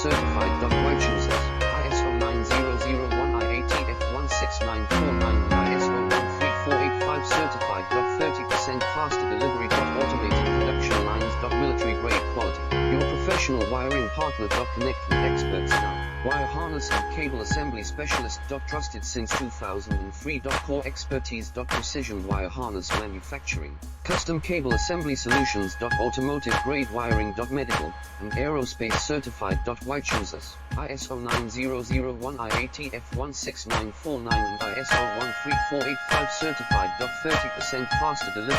certified. White choosers, ISO 9001 IATF 16949 ISO 13485 certified. 30% faster delivery. Automated production lines. Military grade quality. Your professional wiring partner. Connect with experts now. Wire harness and cable assembly specialist. Trusted since 2003. Core expertise. Precision wire harness manufacturing. Custom cable assembly solutions. Automotive grade wiring. Medical and aerospace certified. White choosers, ISO 9001 IATF 16949 and ISO 13485 certified. 30% faster delivery.